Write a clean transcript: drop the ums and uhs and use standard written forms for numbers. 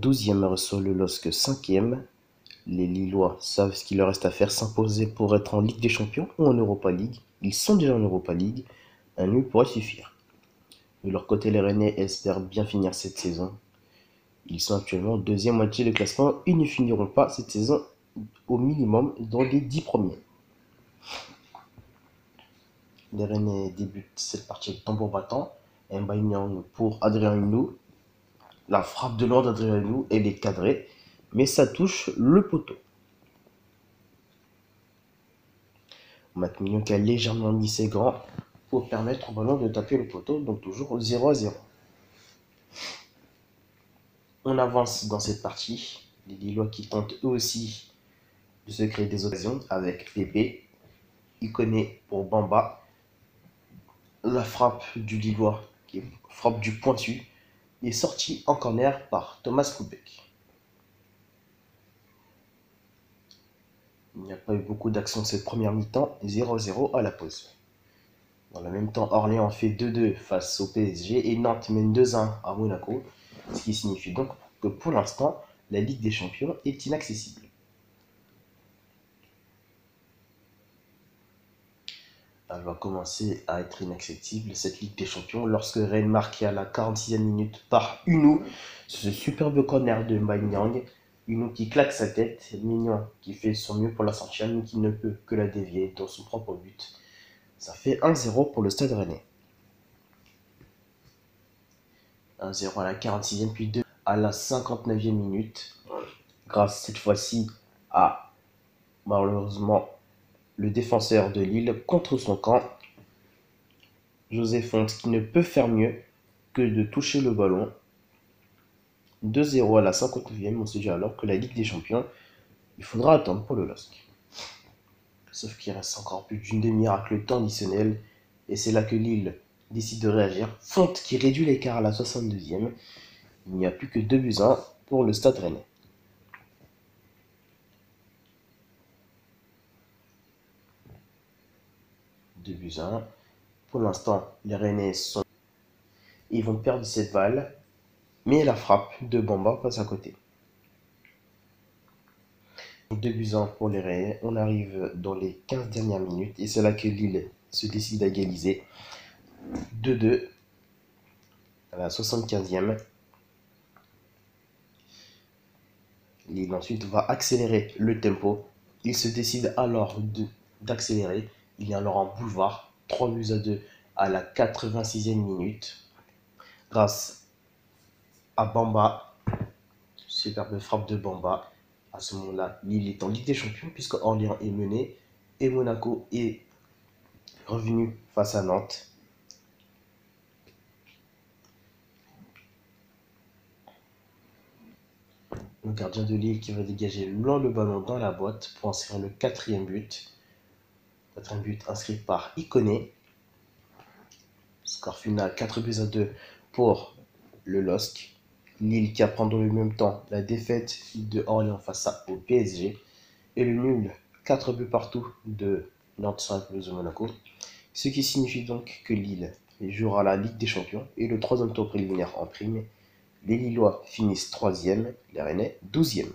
12e reçoit le LOSC 5e. Les Lillois savent ce qu'il leur reste à faire, s'imposer pour être en Ligue des Champions ou en Europa League. Ils sont déjà en Europa League. Un nul pourrait suffire. De leur côté, les Rennais espèrent bien finir cette saison. Ils sont actuellement deuxième moitié de classement. Ils ne finiront pas cette saison au minimum dans les 10 premiers. Les Rennais débutent cette partie avec tambour battant. Mbaye Niang pour Adrien Hunou. La frappe de l'ordre d'Adrien Hunou, elle est cadrée, mais ça touche le poteau. Matt Mignon qui a légèrement mis ses gants pour permettre au ballon de taper le poteau, donc toujours 0-0. On avance dans cette partie. Les Lillois qui tentent eux aussi de se créer des occasions avec Pépé. Ikoné pour Bamba. La frappe du Lillois, qui est frappe du pointu, est sortie en corner par Thomas Koubek. Il n'y a pas eu beaucoup d'action cette première mi-temps, 0-0 à la pause. Dans le même temps, Orléans fait 2-2 face au PSG et Nantes mène 2-1 à Monaco, ce qui signifie donc que pour l'instant, la Ligue des Champions est inaccessible. Elle va commencer à être inaccessible, cette Ligue des Champions, lorsque Rennes marque à la 46e minute par Hunou, ce superbe corner de Mbaye Niang. Hunou qui claque sa tête, Mignon qui fait son mieux pour la sortir, mais qui ne peut que la dévier dans son propre but. Ça fait 1-0 pour le Stade Rennais. 1-0 à la 46e, puis 2 à la 59e minute, grâce cette fois-ci à, malheureusement, le défenseur de Lille contre son camp, José Fonte, qui ne peut faire mieux que de toucher le ballon. 2-0 à la 59e, on se dit alors que la Ligue des Champions, il faudra attendre pour le LOSC. Sauf qu'il reste encore plus d'une demi-heure avec le temps additionnel, et c'est là que Lille décide de réagir. Fonte qui réduit l'écart à la 62e. Il n'y a plus que 2-1 pour le Stade Rennais. Pour l'instant, les Rennais ils vont perdre cette balle, mais la frappe de Bamba passe à côté. 2-1 pour les Rennais. On arrive dans les 15 dernières minutes et c'est là que Lille se décide à égaliser. 2-2 à la 75e. Lille ensuite va accélérer le tempo. Il se décide alors d'accélérer. Il y a alors un boulevard. 3-2 à la 86e minute. Grâce à Bamba. Superbe frappe de Bamba. À ce moment-là, Lille est en Ligue des Champions puisque Orléans est mené. Et Monaco est revenu face à Nantes. Le gardien de Lille qui va dégager le ballon dans la boîte pour inscrire le quatrième but. Quatrième but inscrit par Ikoné. Score final 4-2 pour le LOSC. Lille qui apprend dans le même temps la défaite de Orléans face au PSG. Et le nul 4 buts partout de Nantes sur la pelouse de Monaco. Ce qui signifie donc que Lille jouera la Ligue des Champions et le troisième tour préliminaire en prime. Les Lillois finissent 3e, les Rennais 12e.